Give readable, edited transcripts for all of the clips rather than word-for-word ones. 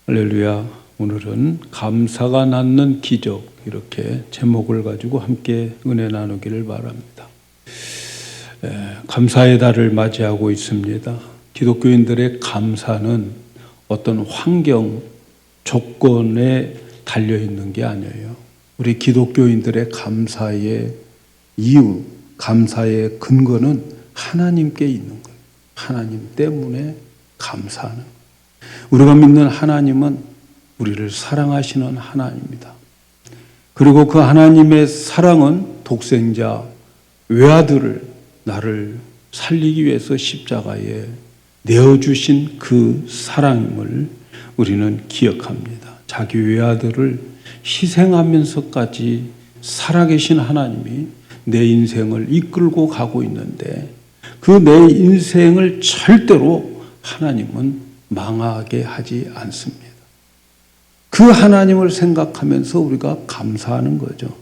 할렐루야. 오늘은 감사가 낳는 기적, 이렇게 제목을 가지고 함께 은혜 나누기를 바랍니다. 감사의 달을 맞이하고 있습니다. 기독교인들의 감사는 어떤 환경, 조건에 달려있는 게 아니에요. 우리 기독교인들의 감사의 이유, 감사의 근거는 하나님께 있는 거예요. 하나님 때문에 감사하는 거예요. 우리가 믿는 하나님은 우리를 사랑하시는 하나님입니다. 그리고 그 하나님의 사랑은 독생자 외아들을 나를 살리기 위해서 십자가에 내어주신 그 사랑임을 우리는 기억합니다. 자기 외아들을 희생하면서까지 살아계신 하나님이 내 인생을 이끌고 가고 있는데 그 내 인생을 절대로 하나님은 망하게 하지 않습니다. 그 하나님을 생각하면서 우리가 감사하는 거죠.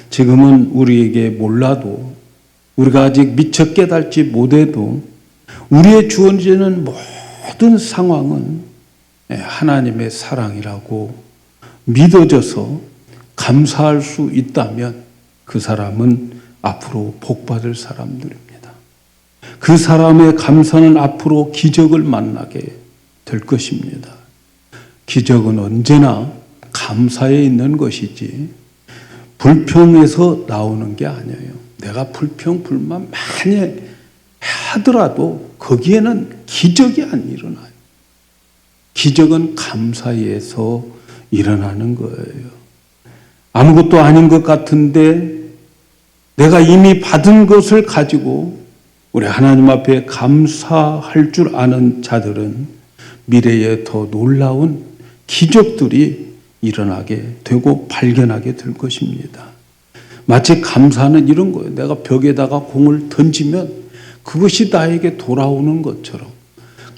지금은 우리에게 몰라도, 우리가 아직 미처 깨닫지 못해도 우리의 주어지는 모든 상황은 하나님의 사랑이라고 믿어져서 감사할 수 있다면 그 사람은 앞으로 복받을 사람들입니다. 그 사람의 감사는 앞으로 기적을 만나게 될 것입니다. 기적은 언제나 감사에 있는 것이지 불평에서 나오는 게 아니에요. 내가 불평, 불만 많이 하더라도 거기에는 기적이 안 일어나요. 기적은 감사에서 일어나는 거예요. 아무것도 아닌 것 같은데 내가 이미 받은 것을 가지고 우리 하나님 앞에 감사할 줄 아는 자들은 미래에 더 놀라운 기적들이 일어나게 되고 발견하게 될 것입니다. 마치 감사는 이런 거예요. 내가 벽에다가 공을 던지면 그것이 나에게 돌아오는 것처럼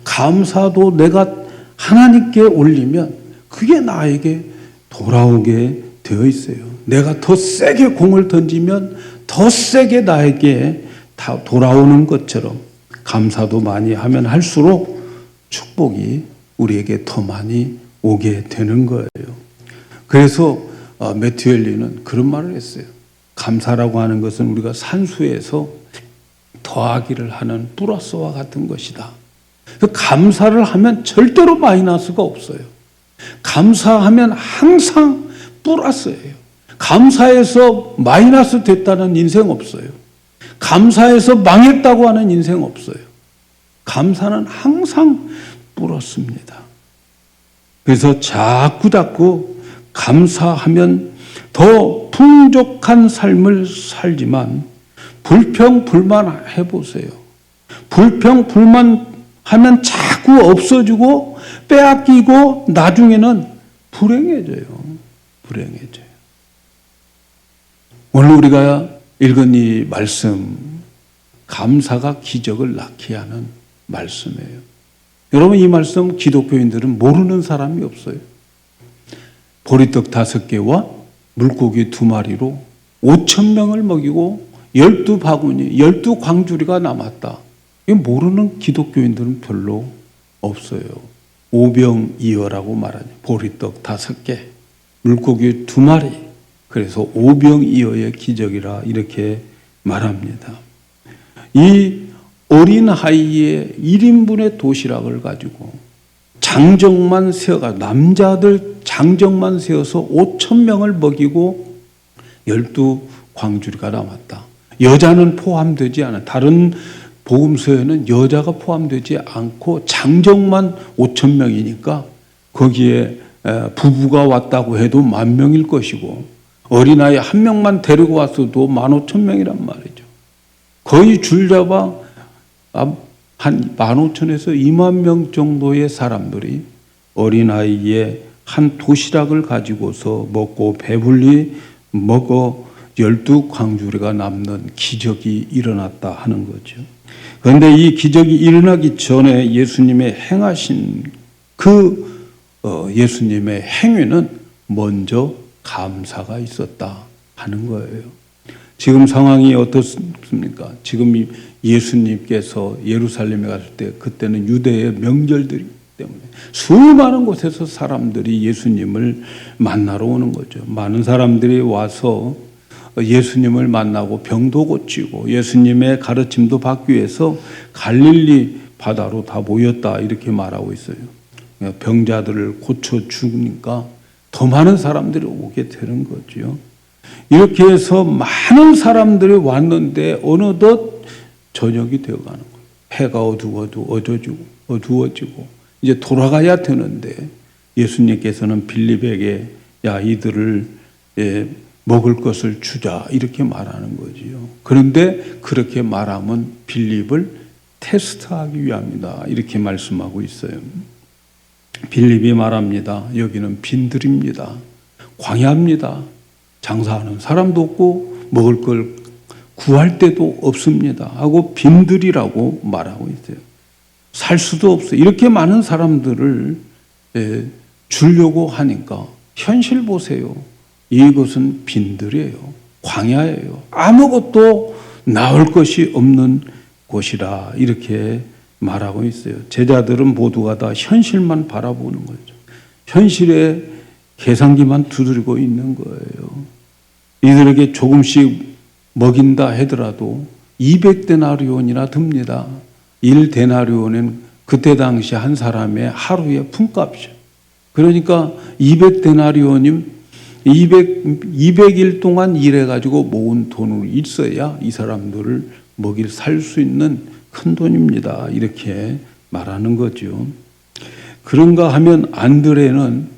감사도 내가 하나님께 올리면 그게 나에게 돌아오게 되어 있어요. 내가 더 세게 공을 던지면 더 세게 나에게 다 돌아오는 것처럼 감사도 많이 하면 할수록 축복이 우리에게 더 많이 오게 되는 거예요. 그래서 매튜 헨리는 그런 말을 했어요. 감사라고 하는 것은 우리가 산수에서 더하기를 하는 플러스와 같은 것이다. 감사를 하면 절대로 마이너스가 없어요. 감사하면 항상 플러스예요. 감사해서 마이너스 됐다는 인생 없어요. 감사해서 망했다고 하는 인생 없어요. 감사는 항상 플러스입니다. 그래서 자꾸 감사하면 더 풍족한 삶을 살지만 불평, 불만 해보세요. 불평, 불만 하면 자꾸 없어지고 빼앗기고 나중에는 불행해져요. 오늘 우리가 읽은 이 말씀, 감사가 기적을 낳게 하는 말씀이에요. 여러분, 이 말씀 기독교인들은 모르는 사람이 없어요. 보리떡 5개와 물고기 2마리로 5,000명을 먹이고 12바구니, 12광주리가 남았다. 이거 모르는 기독교인들은 별로 없어요. 오병이어라고 말하죠. 보리떡 5개, 물고기 2마리. 그래서 오병이어의 기적이라 이렇게 말합니다. 이 어린 아이의 1인분의 도시락을 가지고 장정만 세어가 남자들 장정만 세어서 5,000명을 먹이고 12광주리가 남았다. 여자는 포함되지 않아. 다른 복음서에는 여자가 포함되지 않고 장정만 5,000명이니까 거기에 부부가 왔다고 해도 10,000명일 것이고 어린아이 한 명만 데리고 왔어도 15,000명이란 말이죠. 거의 줄잡아 한 15,000에서 20,000명 정도의 사람들이 어린아이의 한 도시락을 가지고서 먹고 배불리 먹어 12광주리가 남는 기적이 일어났다 하는 거죠. 그런데 이 기적이 일어나기 전에 예수님의 행하신 그 예수님의 행위는 먼저 감사가 있었다 하는 거예요. 지금 상황이 어떻습니까? 지금 예수님께서 예루살렘에 갔을 때 그때는 유대의 명절들이 때문에 수많은 곳에서 사람들이 예수님을 만나러 오는 거죠. 많은 사람들이 와서 예수님을 만나고 병도 고치고 예수님의 가르침도 받기 위해서 갈릴리 바다로 다 모였다 이렇게 말하고 있어요. 병자들을 고쳐주니까 더 많은 사람들이 오게 되는 거죠. 이렇게 해서 많은 사람들이 왔는데 어느덧 저녁이 되어가는 거예요. 해가 어두워지고 이제 돌아가야 되는데 예수님께서는 빌립에게 야 이들을 먹을 것을 주자 이렇게 말하는 거지요. 그런데 그렇게 말하면 빌립을 테스트하기 위함이다 이렇게 말씀하고 있어요. 빌립이 말합니다. 여기는 빈들입니다. 광야입니다. 장사하는 사람도 없고 먹을 걸 구할 데도 없습니다 하고 빈들이라고 말하고 있어요. 살 수도 없어요. 이렇게 많은 사람들을 주려고 하니까 현실 보세요. 이것은 빈들이에요. 광야예요. 아무것도 나올 것이 없는 곳이라 이렇게 말하고 있어요. 제자들은 모두가 다 현실만 바라보는 거죠. 현실에 계산기만 두드리고 있는 거예요. 이들에게 조금씩 먹인다 하더라도 200데나리온이나 듭니다. 1데나리온은 그때 당시 한 사람의 하루의 품값이죠. 그러니까 200데나리온이면 200일 동안 일해가지고 모은 돈이 있어야 이 사람들을 살 수 있는 큰 돈입니다. 이렇게 말하는 거죠. 그런가 하면 안드레는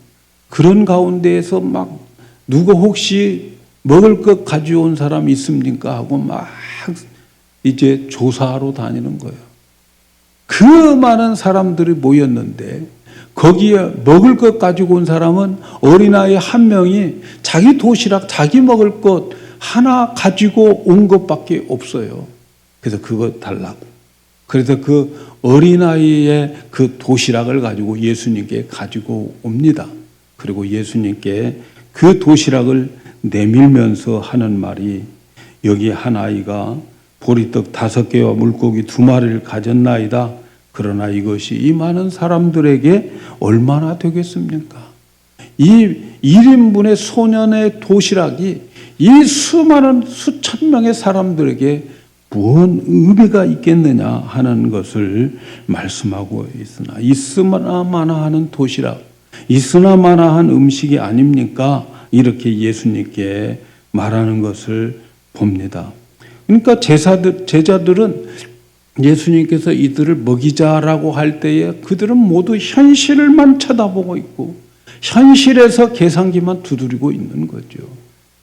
그런 가운데에서 막 누가 혹시 먹을 것 가져온 사람 있습니까? 하고 막 이제 조사하러 다니는 거예요. 그 많은 사람들이 모였는데 거기에 먹을 것 가지고 온 사람은 어린아이 한 명이 자기 도시락, 자기 먹을 것 하나 가지고 온 것밖에 없어요. 그래서 그거 달라고. 그래서 그 어린아이의 그 도시락을 가지고 예수님께 가지고 옵니다. 그리고 예수님께 그 도시락을 내밀면서 하는 말이 여기 한 아이가 보리떡 5개와 물고기 2마리를 가졌나이다. 그러나 이것이 이 많은 사람들에게 얼마나 되겠습니까? 이 1인분의 소년의 도시락이 이 수많은 수천 명의 사람들에게 무슨 의미가 있겠느냐 하는 것을 말씀하고 있으나 있으나마나하는 도시락, 있으나마나한 음식이 아닙니까? 이렇게 예수님께 말하는 것을 봅니다. 그러니까 제자들은 예수님께서 이들을 먹이자라고 할 때에 그들은 모두 현실만 쳐다보고 있고 현실에서 계산기만 두드리고 있는 거죠.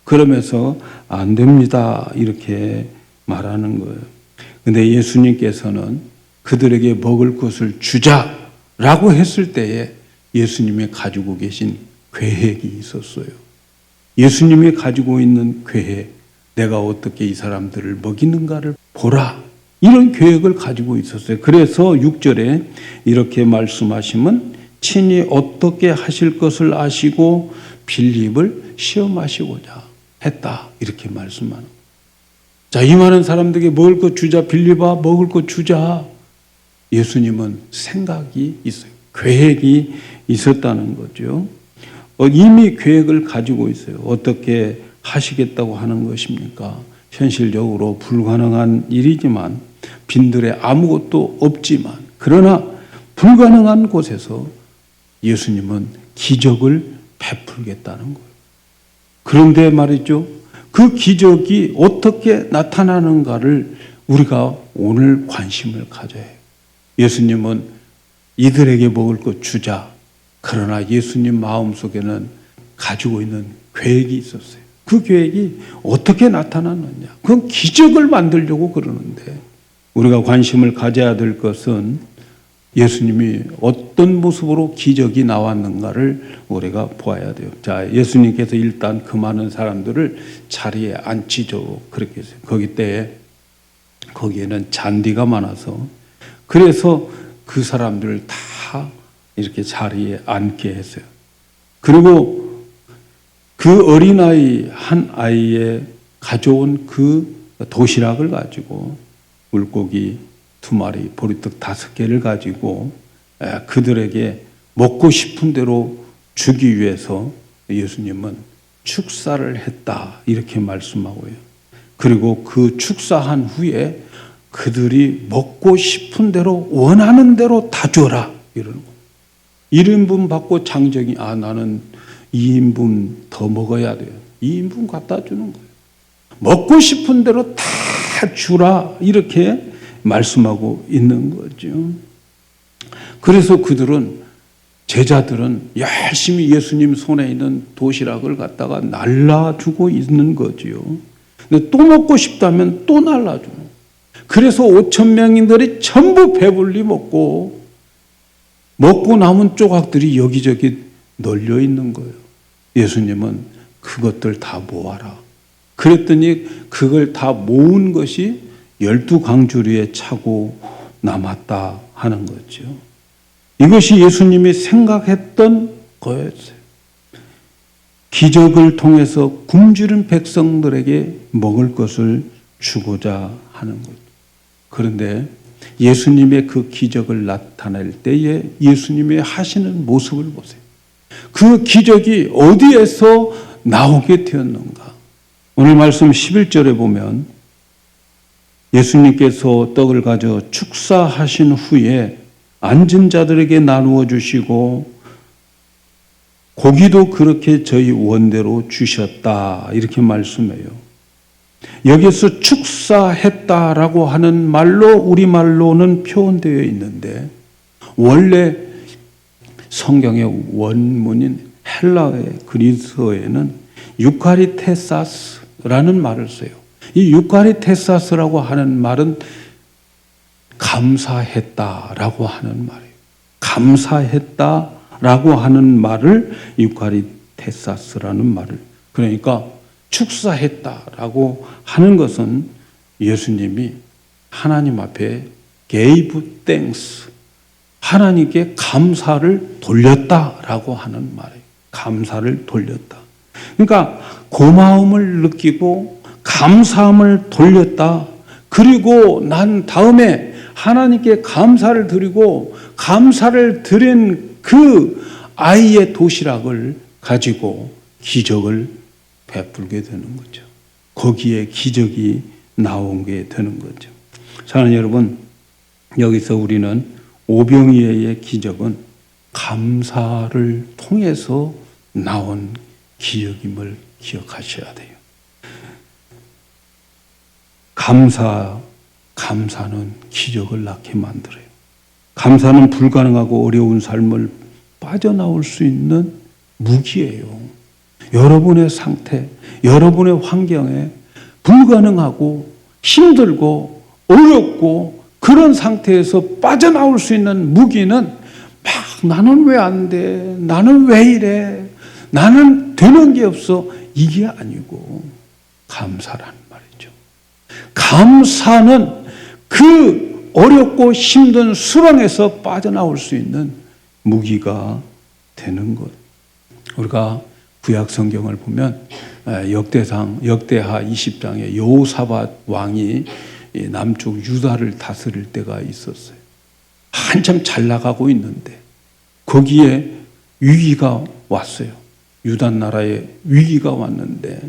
그러면서 안 됩니다 이렇게 말하는 거예요. 근데 예수님께서는 그들에게 먹을 것을 주자라고 했을 때에 예수님이 가지고 계신 계획이 있었어요. 예수님이 가지고 있는 계획, 내가 어떻게 이 사람들을 먹이는가를 보라. 이런 계획을 가지고 있었어요. 그래서 6절에 이렇게 말씀하시면 친히 어떻게 하실 것을 아시고 빌립을 시험하시고자 했다. 이렇게 말씀하는 거예요. 자, 이 많은 사람들에게 먹을 것 주자. 빌립아 먹을 것 주자. 예수님은 생각이 있어요. 계획이 있었다는 거죠. 이미 계획을 가지고 있어요. 어떻게 하시겠다고 하는 것입니까? 현실적으로 불가능한 일이지만 빈들에 아무것도 없지만 그러나 불가능한 곳에서 예수님은 기적을 베풀겠다는 거예요. 그런데 말이죠. 그 기적이 어떻게 나타나는가를 우리가 오늘 관심을 가져야 해요. 예수님은 이들에게 먹을 것 주자. 그러나 예수님 마음속에는 가지고 있는 계획이 있었어요. 그 계획이 어떻게 나타났느냐. 그건 기적을 만들려고 그러는데 우리가 관심을 가져야 될 것은 예수님이 어떤 모습으로 기적이 나왔는가를 우리가 보아야 돼요. 자, 예수님께서 일단 그 많은 사람들을 자리에 앉히죠. 그렇게 했어요. 거기에는 잔디가 많아서 그래서 그 사람들을 다 이렇게 자리에 앉게 했어요. 그리고 그 어린아이 한 아이에 가져온 그 도시락을 가지고 물고기 2마리, 보리떡 5개를 가지고 그들에게 먹고 싶은 대로 주기 위해서 예수님은 축사를 했다 이렇게 말씀하고요. 그리고 그 축사한 후에 그들이 먹고 싶은 대로 원하는 대로 다 줘라 이러는 거예요. 1인분 받고 장정이 나는 2인분 더 먹어야 돼요. 2인분 갖다 주는 거예요. 먹고 싶은 대로 다 주라 이렇게 말씀하고 있는 거죠. 그래서 제자들은 열심히 예수님 손에 있는 도시락을 갖다가 날라주고 있는 거지요. 근데 또 먹고 싶다면 또 날라주는 거예요. 그래서 5,000명인들이 전부 배불리 먹고 남은 조각들이 여기저기 널려 있는 거예요. 예수님은 그것들 다 모아라. 그랬더니 그걸 다 모은 것이 12강주리에 차고 남았다 하는 거죠. 이것이 예수님이 생각했던 거였어요. 기적을 통해서 굶주린 백성들에게 먹을 것을 주고자 하는 것. 그런데 예수님의 그 기적을 나타낼 때에 예수님의 하시는 모습을 보세요. 그 기적이 어디에서 나오게 되었는가? 오늘 말씀 11절에 보면 예수님께서 떡을 가져 축사하신 후에 앉은 자들에게 나누어 주시고 고기도 그렇게 저희 원대로 주셨다 이렇게 말씀해요. 여기서 축사했다라고 하는 말로 우리말로는 표현되어 있는데 원래 성경의 원문인 헬라의 그리스어에는 유카리테사스라는 말을 써요. 이 유카리테사스라고 하는 말은 감사했다라고 하는 말이에요. 감사했다라고 하는 말을 유카리테사스라는 말을 그러니까 축사했다라고 하는 것은 예수님이 하나님 앞에 gave thanks 하나님께 감사를 돌렸다라고 하는 말이에요. 감사를 돌렸다. 그러니까 고마움을 느끼고 감사함을 돌렸다. 그리고 난 다음에 하나님께 감사를 드리고 감사를 드린 그 아이의 도시락을 가지고 기적을 베풀게 되는 거죠. 거기에 기적이 나온 게 되는 거죠. 사랑하는 여러분, 여기서 우리는 오병이어의 기적은 감사를 통해서 나온 기적임을 기억하셔야 돼요. 감사는 기적을 낳게 만들어요. 감사는 불가능하고 어려운 삶을 빠져나올 수 있는 무기예요. 여러분의 상태, 여러분의 환경에 불가능하고 힘들고 어렵고 그런 상태에서 빠져나올 수 있는 무기는 막 나는 왜 안 돼? 나는 왜 이래? 나는 되는 게 없어. 이게 아니고 감사라는 말이죠. 감사는 그 어렵고 힘든 수렁에서 빠져나올 수 있는 무기가 되는 것. 우리가 구약 성경을 보면 역대하 20장에 여호사밧 왕이 남쪽 유다를 다스릴 때가 있었어요. 한참 잘 나가고 있는데 거기에 위기가 왔어요. 유다 나라에 위기가 왔는데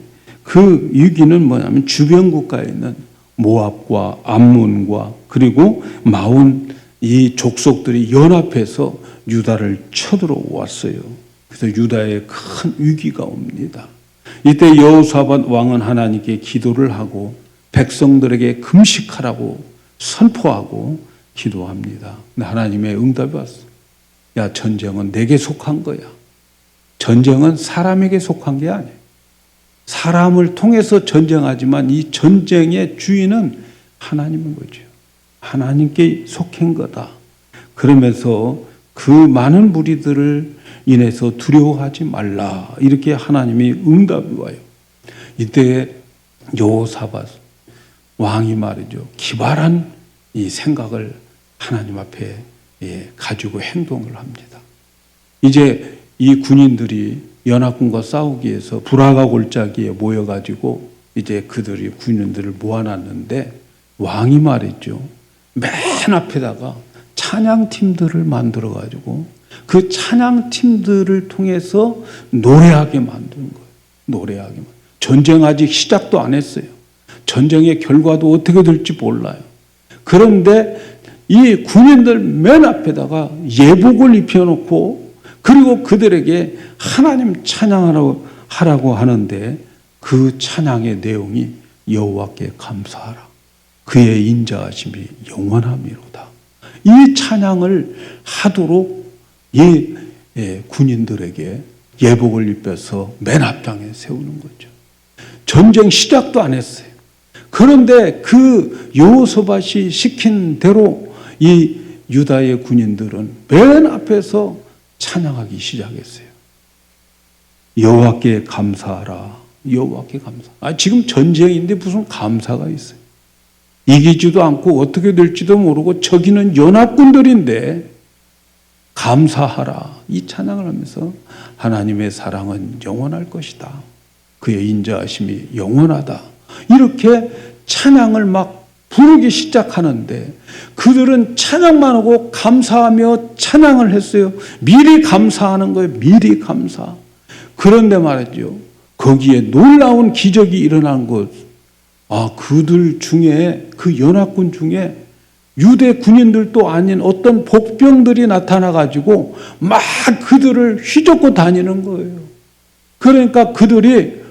그 위기는 뭐냐면 주변 국가에 있는 모압과 암몬과 그리고 마온 이 족속들이 연합해서 유다를 쳐들어왔어요. 그래서 유다에 큰 위기가 옵니다. 이때 여호사밧 왕은 하나님께 기도를 하고 백성들에게 금식하라고 선포하고 기도합니다. 근데 하나님의 응답이 왔어요. 야, 전쟁은 내게 속한 거야. 전쟁은 사람에게 속한 게 아니에요. 사람을 통해서 전쟁하지만 이 전쟁의 주인은 하나님인 거죠. 하나님께 속한 거다. 그러면서 그 많은 무리들을 인해서 두려워하지 말라. 이렇게 하나님이 응답이 와요. 이때 여호사밧 왕이 말이죠. 기발한 이 생각을 하나님 앞에 가지고 행동을 합니다. 이제 이 군인들이 연합군과 싸우기 위해서 브라가 골짜기에 모여가지고 이제 그들이 군인들을 모아놨는데 왕이 말이죠. 맨 앞에다가 찬양팀들을 만들어 가지고 그 찬양팀들을 통해서 노래하게 만드는 거예요. 노래하게. 전쟁 아직 시작도 안 했어요. 전쟁의 결과도 어떻게 될지 몰라요. 그런데 이 군인들 맨 앞에다가 예복을 입혀놓고 그리고 그들에게 하나님 찬양하라고 하는데 그 찬양의 내용이 여호와께 감사하라. 그의 인자하심이 영원함이로다. 이 찬양을 하도록 군인들에게 예복을 입혀서 맨 앞장에 세우는 거죠. 전쟁 시작도 안 했어요. 그런데 그 여호사밧이 시킨 대로 이 유다의 군인들은 맨 앞에서 찬양하기 시작했어요. 여호와께 감사하라. 여호와께 감사. 지금 전쟁인데 무슨 감사가 있어요. 이기지도 않고 어떻게 될지도 모르고 저기는 연합군들인데 감사하라. 이 찬양을 하면서 하나님의 사랑은 영원할 것이다. 그의 인자하심이 영원하다. 이렇게 찬양을 막 부르기 시작하는데 그들은 찬양만 하고 감사하며 찬양을 했어요. 미리 감사하는 거예요. 미리 감사. 그런데 말이죠. 거기에 놀라운 기적이 일어난 것. 그들 중에 그 연합군 중에 유대 군인들도 아닌 어떤 복병들이 나타나가지고 막 그들을 휘젓고 다니는 거예요. 그러니까 그들이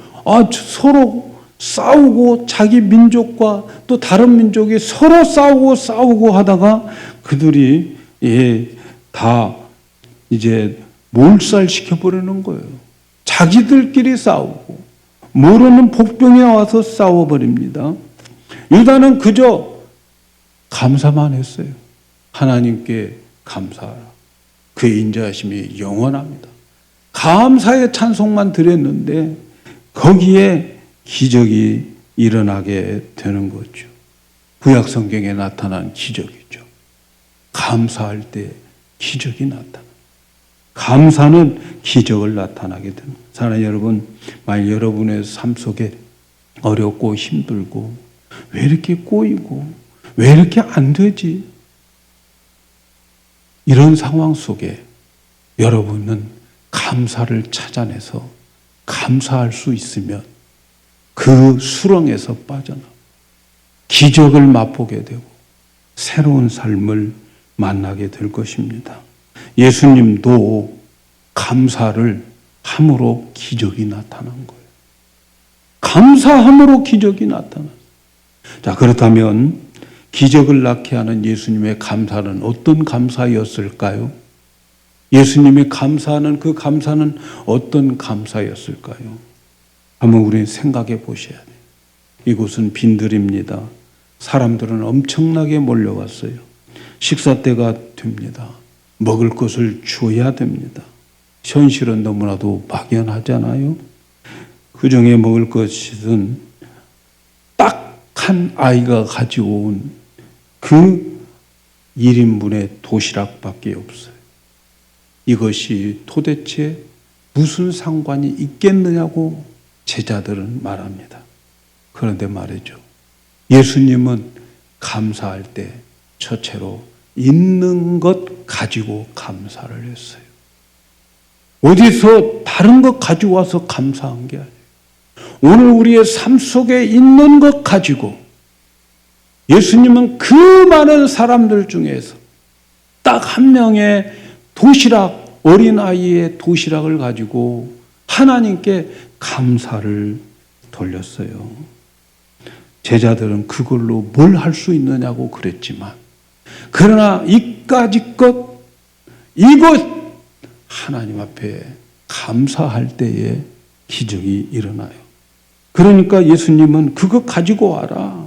서로 싸우고 자기 민족과 또 다른 민족이 서로 싸우고 하다가 그들이 다 이제 몰살시켜버리는 거예요. 자기들끼리 싸우고 모르는 복병이 와서 싸워버립니다. 유다는 그저 감사만 했어요. 하나님께 감사하라. 그의 인자하심이 영원합니다. 감사의 찬송만 드렸는데 거기에 기적이 일어나게 되는 거죠. 구약 성경에 나타난 기적이죠. 감사할 때 기적이 나타나. 감사는 기적을 나타나게 됩니다. 사랑하는 여러분, 만약 여러분의 삶 속에 어렵고 힘들고 왜 이렇게 꼬이고 왜 이렇게 안 되지? 이런 상황 속에 여러분은 감사를 찾아내서 감사할 수 있으면 그 수렁에서 빠져나 기적을 맛보게 되고 새로운 삶을 만나게 될 것입니다. 예수님도 감사를 함으로 기적이 나타난 거예요. 감사함으로 기적이 나타났어요. 자, 그렇다면 기적을 낳게 하는 예수님의 감사는 어떤 감사였을까요? 예수님의 감사하는 그 감사는 어떤 감사였을까요? 한번 우리 생각해 보셔야 돼요. 이곳은 빈들입니다. 사람들은 엄청나게 몰려왔어요. 식사 때가 됩니다. 먹을 것을 주어야 됩니다. 현실은 너무나도 막연하잖아요. 그 중에 먹을 것은 딱 한 아이가 가지고 온 그 1인분의 도시락밖에 없어요. 이것이 도대체 무슨 상관이 있겠느냐고 제자들은 말합니다. 그런데 말이죠. 예수님은 감사할 때 첫째로 있는 것 가지고 감사를 했어요. 어디서 다른 것 가지고 와서 감사한 게 아니에요. 오늘 우리의 삶 속에 있는 것 가지고 예수님은 그 많은 사람들 중에서 딱 한 명의 도시락, 어린아이의 도시락을 가지고 하나님께 감사를 돌렸어요. 제자들은 그걸로 뭘 할 수 있느냐고 그랬지만 그러나 이까짓 것, 이것 하나님 앞에 감사할 때에 기적이 일어나요. 그러니까 예수님은 그거 가지고 와라.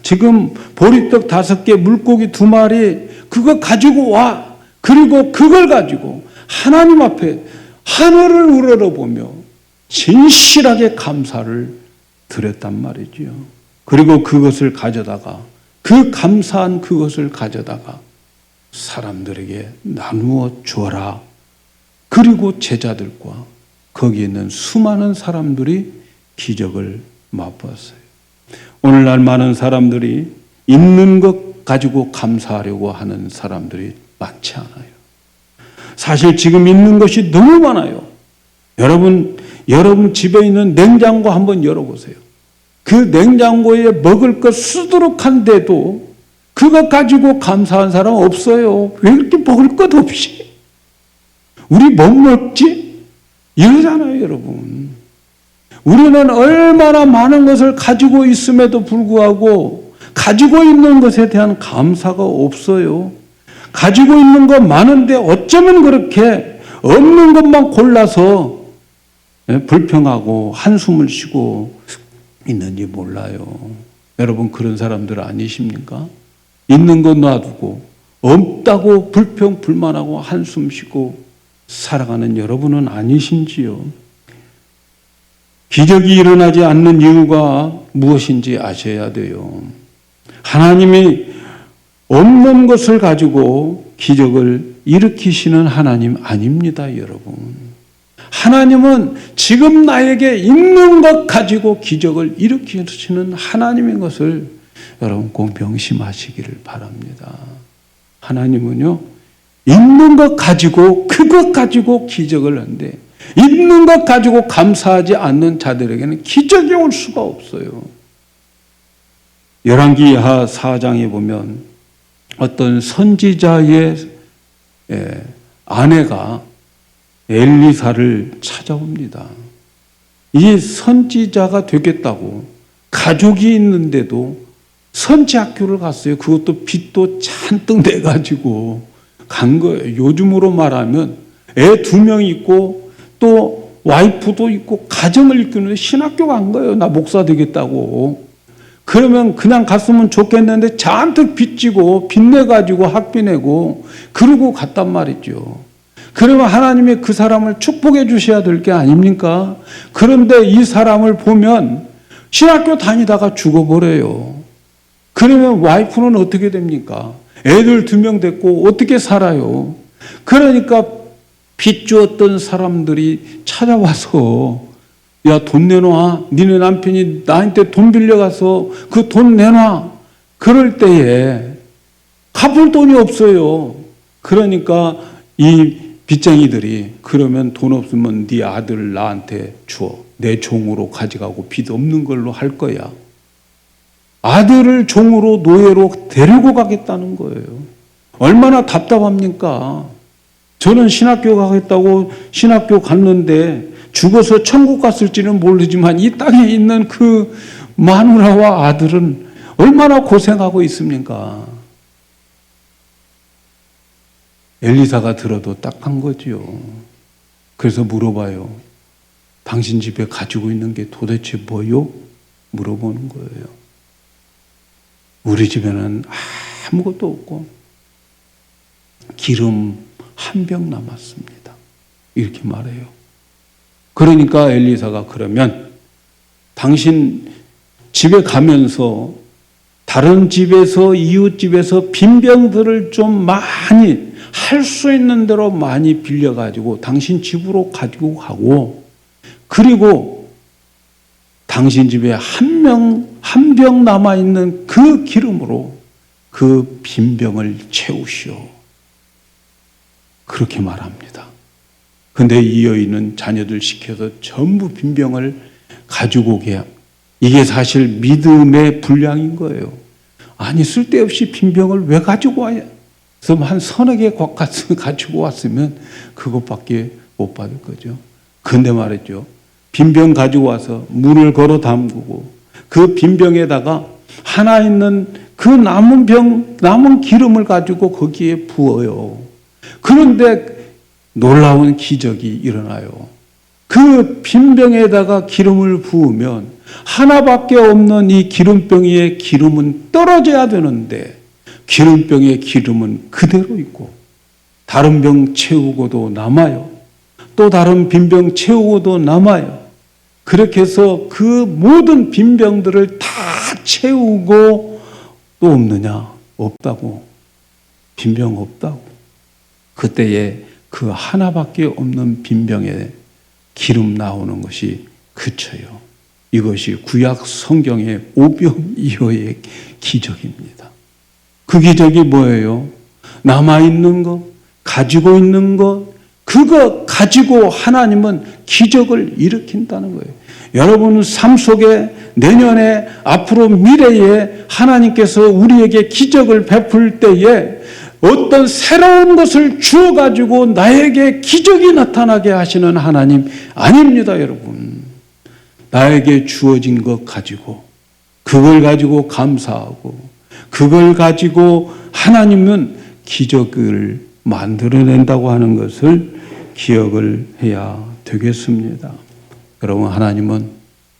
지금 보리떡 5개, 물고기 2마리 그거 가지고 와. 그리고 그걸 가지고 하나님 앞에 하늘을 우러러보며 진실하게 감사를 드렸단 말이지요. 그리고 그것을 가져다가 그 감사한 그것을 가져다가 사람들에게 나누어 주어라. 그리고 제자들과 거기에 있는 수많은 사람들이 기적을 맛보았어요. 오늘날 많은 사람들이 있는 것 가지고 감사하려고 하는 사람들이 많지 않아요. 사실 지금 있는 것이 너무 많아요. 여러분 집에 있는 냉장고 한번 열어보세요. 그 냉장고에 먹을 것 수두룩한데도 그것 가지고 감사한 사람 없어요. 왜 이렇게 먹을 것 없이? 우리 뭐 먹지? 이러잖아요, 여러분. 우리는 얼마나 많은 것을 가지고 있음에도 불구하고 가지고 있는 것에 대한 감사가 없어요. 가지고 있는 거 많은데 어쩌면 그렇게 없는 것만 골라서 불평하고 한숨을 쉬고 있는지 몰라요. 여러분 그런 사람들 아니십니까? 있는 거 놔두고 없다고 불평 불만하고 한숨 쉬고 살아가는 여러분은 아니신지요? 기적이 일어나지 않는 이유가 무엇인지 아셔야 돼요. 하나님이 없는 것을 가지고 기적을 일으키시는 하나님 아닙니다, 여러분. 하나님은 지금 나에게 있는 것 가지고 기적을 일으키시는 하나님인 것을 여러분 꼭 명심하시기를 바랍니다. 하나님은요, 있는 것 가지고 그것 가지고 기적을 하는데 있는 것 가지고 감사하지 않는 자들에게는 기적이 올 수가 없어요. 열왕기하 4장에 보면 어떤 선지자의 아내가 엘리사를 찾아옵니다. 이 선지자가 되겠다고 가족이 있는데도 선지학교를 갔어요. 그것도 빚도 잔뜩 내가지고 간 거예요. 요즘으로 말하면 애 2명 있고 또 와이프도 있고 가정을 이끄는데 신학교 간 거예요. 나 목사 되겠다고. 그러면 그냥 갔으면 좋겠는데 잔뜩 빚지고 빚내가지고 학비 내고 그러고 갔단 말이죠. 그러면 하나님이 그 사람을 축복해 주셔야 될 게 아닙니까? 그런데 이 사람을 보면 신학교 다니다가 죽어버려요. 그러면 와이프는 어떻게 됩니까? 애들 2명 됐고 어떻게 살아요? 그러니까 빚 주었던 사람들이 찾아와서 야, 돈 내놔. 니네 남편이 나한테 돈 빌려가서 그 돈 내놔. 그럴 때에 갚을 돈이 없어요. 그러니까 이 빚쟁이들이 그러면 돈 없으면 네 아들 나한테 줘. 내 종으로 가져가고 빚 없는 걸로 할 거야. 아들을 종으로 노예로 데리고 가겠다는 거예요. 얼마나 답답합니까? 저는 신학교 가겠다고 신학교 갔는데 죽어서 천국 갔을지는 모르지만 이 땅에 있는 그 마누라와 아들은 얼마나 고생하고 있습니까? 엘리사가 들어도 딱한 거지요. 그래서 물어봐요. 당신 집에 가지고 있는 게 도대체 뭐요? 물어보는 거예요. 우리 집에는 아무것도 없고 기름 한 병 남았습니다. 이렇게 말해요. 그러니까 엘리사가 그러면 당신 집에 가면서 다른 집에서 이웃집에서 빈병들을 좀 많이 할 수 있는 대로 많이 빌려가지고 당신 집으로 가지고 가고 그리고 당신 집에 한 병 남아있는 그 기름으로 그 빈병을 채우시오. 그렇게 말합니다. 근데 이 여인은 자녀들 시켜서 전부 빈병을 가지고 오게 합니다. 이게 사실 믿음의 분량인 거예요. 아니 쓸데없이 빈병을 왜 가지고 와야? 그래서 한 3-4개 가지고 왔으면 그것밖에 못 받을 거죠. 근데 말이죠. 빈병 가지고 와서 물을 걸어 담그고 그 빈병에다가 하나 있는 그 남은 기름을 가지고 거기에 부어요. 그런데 놀라운 기적이 일어나요. 그 빈병에다가 기름을 부으면 하나밖에 없는 이 기름병의 기름은 떨어져야 되는데 기름병의 기름은 그대로 있고 다른 병 채우고도 남아요. 또 다른 빈병 채우고도 남아요. 그렇게 해서 그 모든 빈병들을 다 채우고 또 없느냐? 없다고. 빈병 없다고. 그때에 그 하나밖에 없는 빈병에 기름 나오는 것이 그쳐요. 이것이 구약 성경의 오병이어의 기적입니다. 그 기적이 뭐예요? 남아있는 것, 가지고 있는 것, 그거 가지고 하나님은 기적을 일으킨다는 거예요. 여러분 삶 속에 내년에 앞으로 미래에 하나님께서 우리에게 기적을 베풀 때에 어떤 새로운 것을 주어가지고 나에게 기적이 나타나게 하시는 하나님 아닙니다, 여러분. 나에게 주어진 것 가지고 그걸 가지고 감사하고 그걸 가지고 하나님은 기적을 만들어낸다고 하는 것을 기억을 해야 되겠습니다. 여러분, 하나님은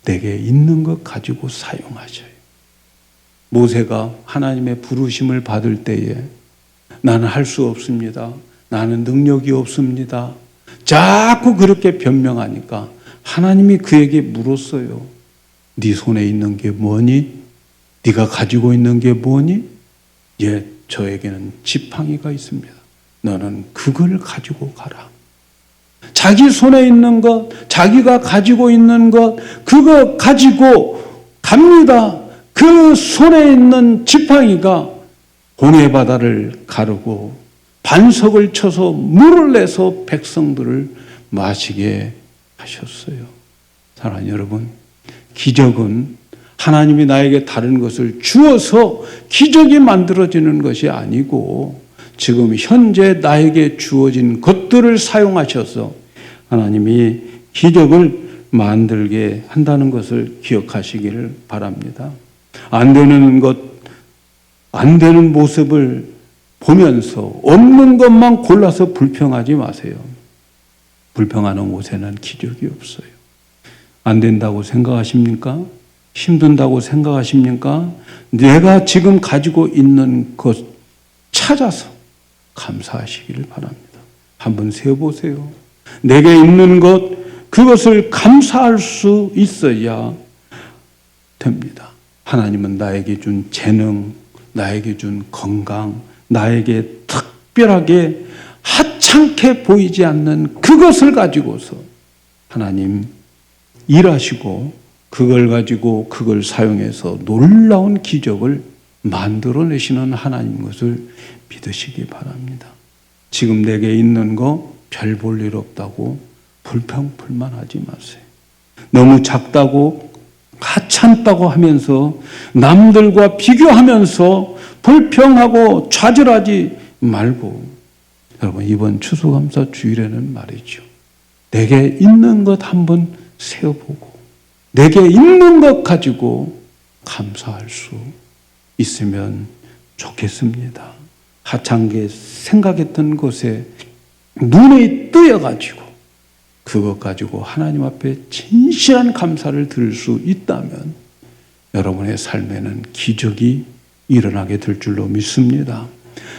내게 있는 것 가지고 사용하셔요. 모세가 하나님의 부르심을 받을 때에 나는 할 수 없습니다. 나는 능력이 없습니다. 자꾸 그렇게 변명하니까 하나님이 그에게 물었어요. 네 손에 있는 게 뭐니? 네가 가지고 있는 게 뭐니? 예, 저에게는 지팡이가 있습니다. 너는 그걸 가지고 가라. 자기 손에 있는 것, 자기가 가지고 있는 것, 그거 가지고 갑니다. 그 손에 있는 지팡이가 홍해 바다를 가르고 반석을 쳐서 물을 내서 백성들을 마시게 하셨어요. 사랑하는 여러분, 기적은 하나님이 나에게 다른 것을 주어서 기적이 만들어지는 것이 아니고 지금 현재 나에게 주어진 것들을 사용하셔서 하나님이 기적을 만들게 한다는 것을 기억하시기를 바랍니다. 안 되는 것, 안 되는 모습을 보면서 없는 것만 골라서 불평하지 마세요. 불평하는 곳에는 기적이 없어요. 안 된다고 생각하십니까? 힘든다고 생각하십니까? 내가 지금 가지고 있는 것 찾아서 감사하시기를 바랍니다. 한번 세어보세요. 내게 있는 것, 그것을 감사할 수 있어야 됩니다. 하나님은 나에게 준 재능, 나에게 준 건강, 나에게 특별하게 하찮게 보이지 않는 그것을 가지고서 하나님 일하시고 그걸 가지고 그걸 사용해서 놀라운 기적을 만들어내시는 하나님 것을 믿으시기 바랍니다. 지금 내게 있는 거 별 볼 일 없다고 불평불만하지 마세요. 너무 작다고 하찮다고 하면서 남들과 비교하면서 불평하고 좌절하지 말고, 여러분 이번 추수감사 주일에는 말이죠, 내게 있는 것 한번 세어보고 내게 있는 것 가지고 감사할 수 있으면 좋겠습니다. 하찮게 생각했던 것에 눈에 뜨여가지고 그것 가지고 하나님 앞에 진실한 감사를 드릴 수 있다면 여러분의 삶에는 기적이 일어나게 될 줄로 믿습니다.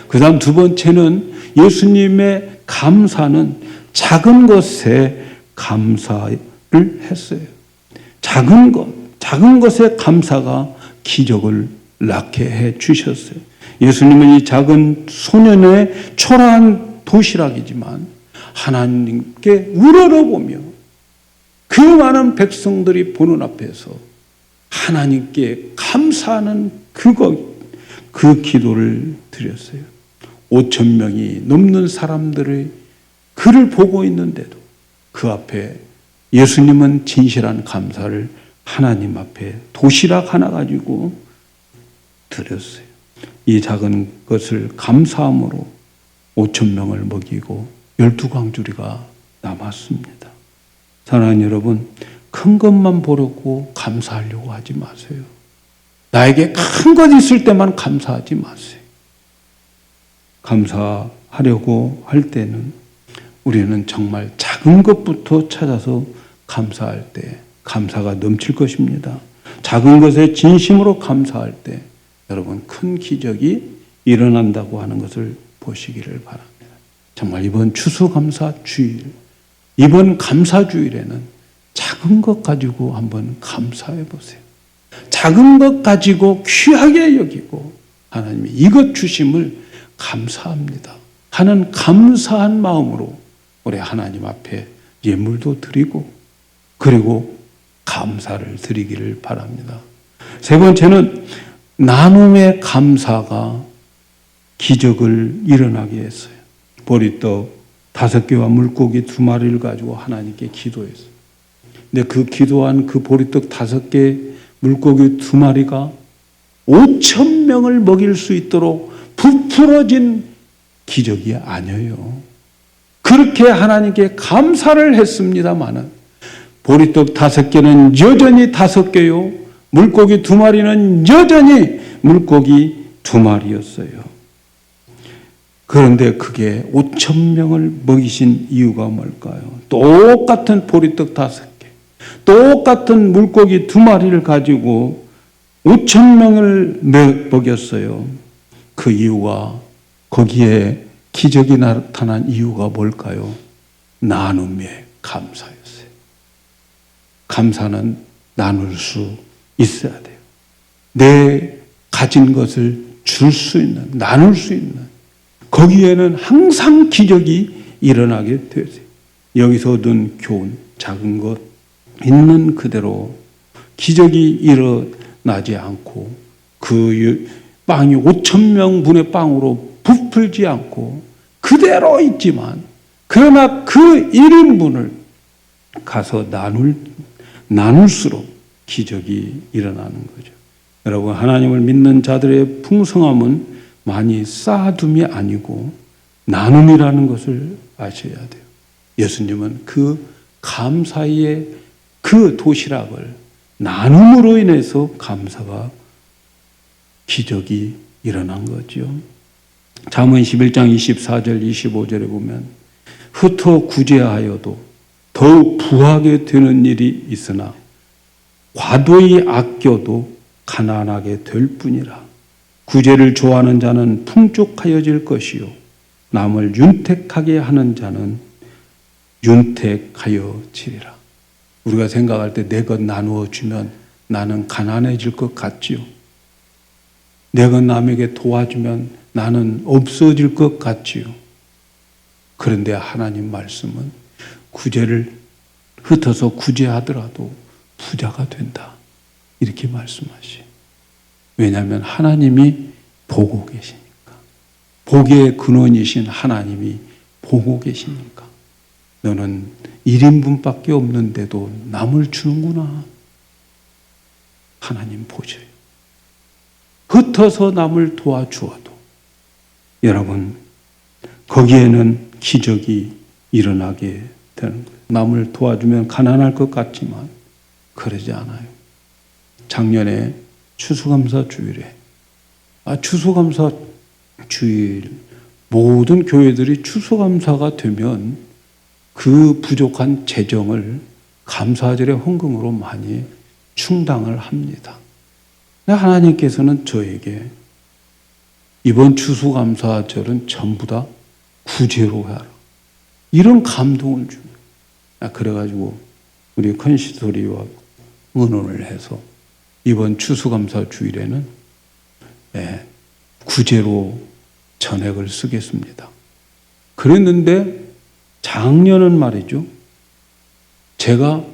그 다음 두 번째는 예수님의 감사는 작은 것에 감사를 했어요. 작은 것에 감사가 기적을 낳게 해 주셨어요. 예수님은 이 작은 소년의 초라한 도시락이지만 하나님께 우러러보며 그 많은 백성들이 보는 앞에서 하나님께 감사하는 그 기도를 드렸어요. 5천 명이 넘는 사람들의 그를 보고 있는데도 그 앞에 예수님은 진실한 감사를 하나님 앞에 도시락 하나 가지고 드렸어요. 이 작은 것을 감사함으로 5천 명을 먹이고 12광주리가 남았습니다. 사랑하는 여러분, 큰 것만 보려고 감사하려고 하지 마세요. 나에게 큰 것 있을 때만 감사하지 마세요. 감사하려고 할 때는 우리는 정말 작은 것부터 찾아서 감사할 때 감사가 넘칠 것입니다. 작은 것에 진심으로 감사할 때 여러분 큰 기적이 일어난다고 하는 것을 보시기를 바랍니다. 정말 이번 추수감사주일, 이번 감사주일에는 작은 것 가지고 한번 감사해 보세요. 작은 것 가지고 귀하게 여기고 하나님이 이것 주심을 감사합니다 하는 감사한 마음으로 우리 하나님 앞에 예물도 드리고 그리고 감사를 드리기를 바랍니다. 세 번째는 나눔의 감사가 기적을 일어나게 했어요. 보리떡 5개와 물고기 2마리를 가지고 하나님께 기도했어요. 근데 그 기도한 그 보리떡 5개, 물고기 2마리가 5,000명을 먹일 수 있도록 부풀어진 기적이 아니에요. 그렇게 하나님께 감사를 했습니다마는 보리떡 5개는 여전히 5개요. 물고기 2마리는 여전히 물고기 2마리였어요. 그런데 그게 5,000명을 먹이신 이유가 뭘까요? 똑같은 보리떡 5개, 똑같은 물고기 2마리를 가지고 5,000명을 먹였어요. 그 이유가, 거기에 기적이 나타난 이유가 뭘까요? 나눔의 감사였어요. 감사는 나눌 수 있어야 돼요. 내 가진 것을 줄 수 있는, 나눌 수 있는, 거기에는 항상 기적이 일어나게 되세요. 여기서 얻은 교훈, 작은 것 있는 그대로 기적이 일어나지 않고 그 빵이 5,000명분의 빵으로 부풀지 않고 그대로 있지만, 그러나 그 1인분을 가서 나눌수록 기적이 일어나는 거죠. 여러분, 하나님을 믿는 자들의 풍성함은 많이 쌓아둠이 아니고 나눔이라는 것을 아셔야 돼요. 예수님은 그 감사의 그 도시락을 나눔으로 인해서 감사가, 기적이 일어난 거죠. 잠언 11장 24절 25절에 보면 흩어 구제하여도 더욱 부하게 되는 일이 있으나 과도히 아껴도 가난하게 될 뿐이라. 구제를 좋아하는 자는 풍족하여질 것이요 남을 윤택하게 하는 자는 윤택하여지리라. 우리가 생각할 때 내 것 나누어 주면 나는 가난해질 것 같지요. 내 것 남에게 도와주면 나는 없어질 것 같지요. 그런데 하나님 말씀은 구제를 흩어서 구제하더라도 부자가 된다, 이렇게 말씀하시죠. 왜냐하면 하나님이 보고 계시니까. 복의 근원이신 하나님이 보고 계시니까. 너는 1인분밖에 없는데도 남을 주는구나. 하나님 보셔요. 흩어서 남을 도와주어도 여러분, 거기에는 기적이 일어나게 되는 거예요. 남을 도와주면 가난할 것 같지만 그러지 않아요. 작년에 추수감사 주일에, 추수감사 주일 모든 교회들이 추수감사가 되면 그 부족한 재정을 감사절의 헌금으로 많이 충당을 합니다. 하나님께서는 저에게 이번 추수감사절은 전부 다 구제로 해라, 이런 감동을 줍니다. 그래가지고 우리 컨시스토리와 의논을 해서 이번 추수감사 주일에는 구제로 전액을 쓰겠습니다. 그랬는데 작년은 말이죠, 제가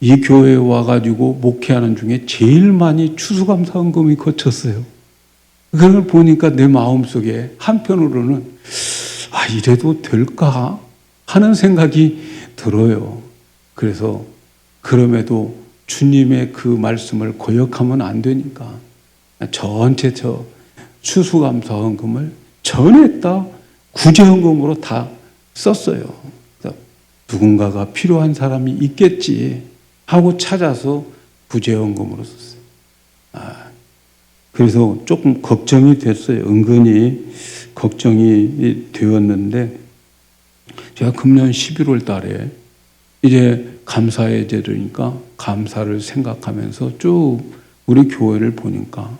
이 교회에 와가지고 목회하는 중에 제일 많이 추수감사헌금이 거쳤어요. 그걸 보니까 내 마음속에 한편으로는 이래도 될까 하는 생각이 들어요. 그래서 그럼에도 주님의 그 말씀을 거역하면 안 되니까 전체 추수감사헌금을 전액 다 구제헌금으로 다 썼어요. 누군가가 필요한 사람이 있겠지 하고 찾아서 구제헌금으로 썼어요. 그래서 조금 걱정이 됐어요. 은근히 걱정이 되었는데, 제가 금년 11월 달에 이제 감사의 제도니까 감사를 생각하면서 쭉 우리 교회를 보니까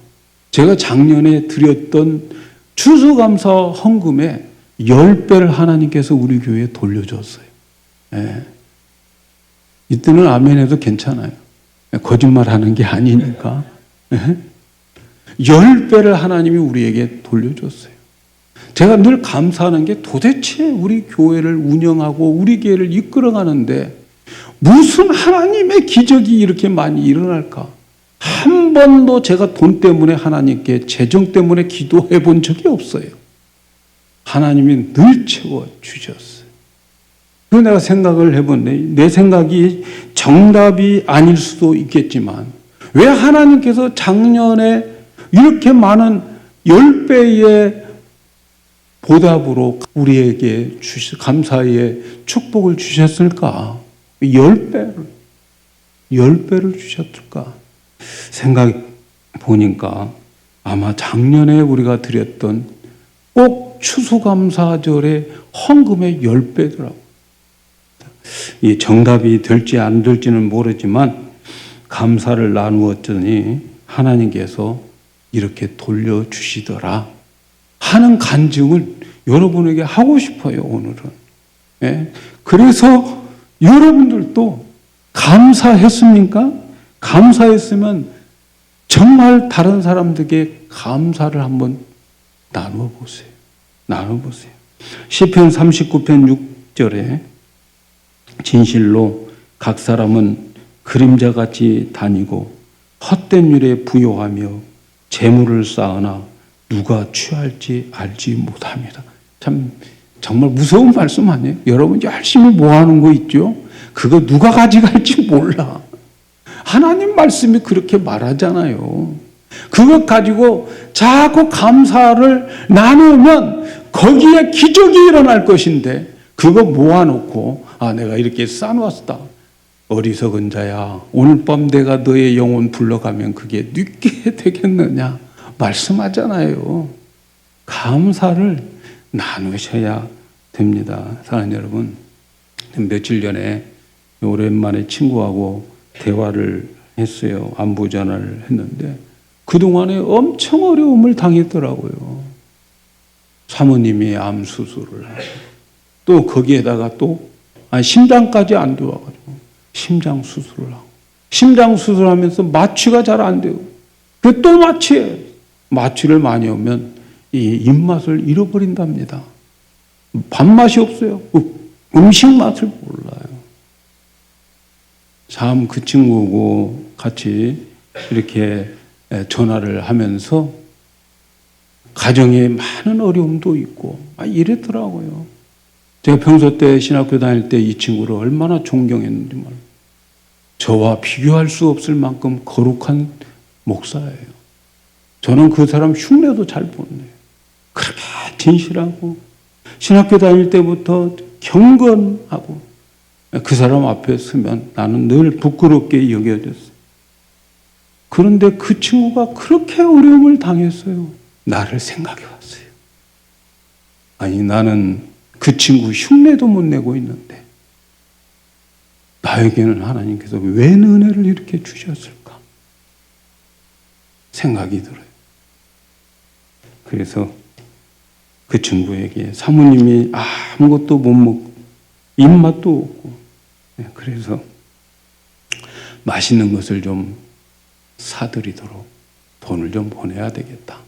제가 작년에 드렸던 추수감사 헌금의 10배를 하나님께서 우리 교회에 돌려줬어요. 이때는 아멘 해도 괜찮아요. 거짓말 하는 게 아니니까. 10배를 하나님이 우리에게 돌려줬어요. 제가 늘 감사하는 게 도대체 우리 교회를 운영하고 우리 교회를 이끌어가는데 무슨 하나님의 기적이 이렇게 많이 일어날까 한 번도 제가 돈 때문에 하나님께 재정 때문에 기도해 본 적이 없어요. 하나님이 늘 채워주셨어요. 그래서 내가 생각을 해본데 내 생각이 정답이 아닐 수도 있겠지만 왜 하나님께서 작년에 이렇게 많은 10배의 보답으로 우리에게 감사의 축복을 주셨을까? 10배를 주셨을까? 생각해 보니까 아마 작년에 우리가 드렸던 꼭 추수감사절의 헌금의 10배더라고요. 이 정답이 될지 안 될지는 모르지만 감사를 나누었더니 하나님께서 이렇게 돌려주시더라 하는 간증을 여러분에게 하고 싶어요, 오늘은. 예? 그래서 여러분들도 감사했습니까? 감사했으면 정말 다른 사람들에게 감사를 한번 나눠보세요. 나눠보세요. 시편 39편 6절에 진실로 각 사람은 그림자같이 다니고 헛된 일에 부요하며 재물을 쌓으나 누가 취할지 알지 못합니다. 참 정말 무서운 말씀 아니에요? 여러분 열심히 모아놓은 거 있죠? 그거 누가 가져갈지 몰라. 하나님 말씀이 그렇게 말하잖아요. 그것 가지고 자꾸 감사를 나누면 거기에 기적이 일어날 것인데 그거 모아놓고 내가 이렇게 쌓아놨다. 어리석은 자야, 오늘 밤 내가 너의 영혼 불러가면 그게 늦게 되겠느냐 말씀하잖아요. 감사를 나누셔야 됩니다. 사랑하는 여러분, 며칠 전에 오랜만에 친구하고 대화를 했어요. 안부 전화를 했는데 그동안에 엄청 어려움을 당했더라고요. 사모님이 암 수술을 하고 또 거기에다가 또 심장까지 안 좋아가지고 심장 수술을 하고 심장 수술하면서 마취가 잘 안 돼요. 그 또 마취해요. 마취를 많이 하면 이 입맛을 잃어버린답니다. 밥맛이 없어요. 음식 맛을 몰라요. 참 그 친구하고 같이 이렇게 전화를 하면서 가정에 많은 어려움도 있고 이랬더라고요. 제가 평소 때 신학교 다닐 때 이 친구를 얼마나 존경했는지 말이에요. 저와 비교할 수 없을 만큼 거룩한 목사예요. 저는 그 사람 흉내도 잘 보네요. 그렇게 진실하고 신학교 다닐 때부터 경건하고 그 사람 앞에 서면 나는 늘 부끄럽게 여겨졌어요. 그런데 그 친구가 그렇게 어려움을 당했어요. 나를 생각해 봤어요. 아니 나는 그 친구 흉내도 못 내고 있는데 나에게는 하나님께서 왜 은혜를 이렇게 주셨을까 생각이 들어요. 그래서 그 친구에게 사모님이 아무것도 못 먹고 입맛도 없고 그래서 맛있는 것을 좀 사드리도록 돈을 좀 보내야 되겠다.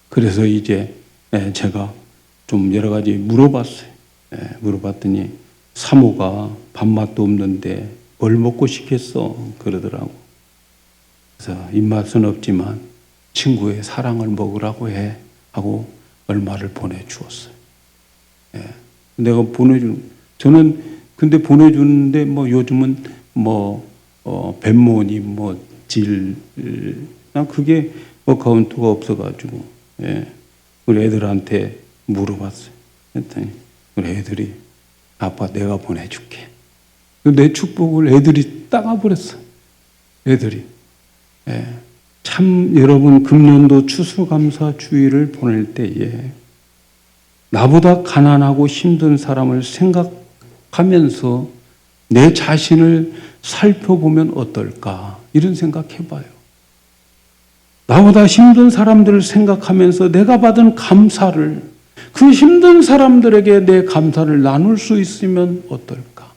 그래서 이제 제가 좀 여러 가지 물어봤어요. 물어봤더니 사모가 밥맛도 없는데 뭘 먹고 싶겠어 그러더라고. 그래서 입맛은 없지만 친구의 사랑을 먹으라고 해 하고 얼마를 보내주었어요. 내가 저는 근데 보내주는데 요즘은 벤모니 난 그게 어카운트가 없어가지고 우리 애들한테 물어봤어요. 했더니 우리 애들이 아빠 내가 보내줄게. 내 축복을 애들이 따가버렸어. 애들이. 참 여러분 금년도 추수감사 주일을 보낼 때에 나보다 가난하고 힘든 사람을 생각하면서 내 자신을 살펴보면 어떨까 이런 생각해봐요. 나보다 힘든 사람들을 생각하면서 내가 받은 감사를 그 힘든 사람들에게 내 감사를 나눌 수 있으면 어떨까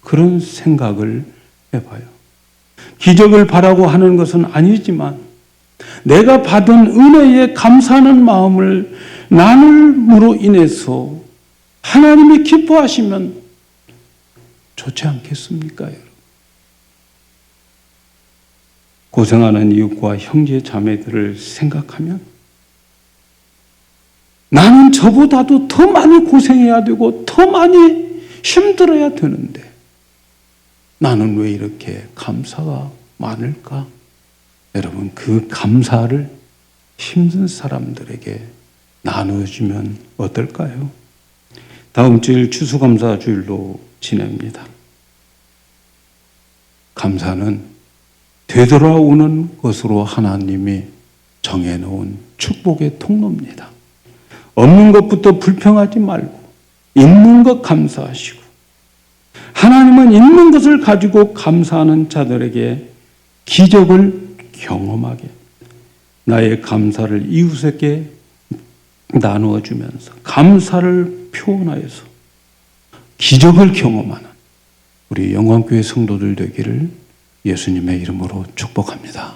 그런 생각을 해봐요. 기적을 바라고 하는 것은 아니지만 내가 받은 은혜에 감사하는 마음을 나눔으로 인해서 하나님이 기뻐하시면 좋지 않겠습니까? 여러분? 고생하는 이웃과 형제 자매들을 생각하면 나는 저보다도 더 많이 고생해야 되고 더 많이 힘들어야 되는데 나는 왜 이렇게 감사가 많을까? 여러분, 그 감사를 힘든 사람들에게 나눠주면 어떨까요? 다음 주일 추수감사 주일로 지냅니다. 감사는 되돌아오는 것으로 하나님이 정해놓은 축복의 통로입니다. 없는 것부터 불평하지 말고 있는 것 감사하시고, 하나님은 있는 것을 가지고 감사하는 자들에게 기적을 경험하게, 나의 감사를 이웃에게 나누어 주면서 감사를 표현하여서 기적을 경험하는 우리 영광교회 성도들 되기를 예수님의 이름으로 축복합니다.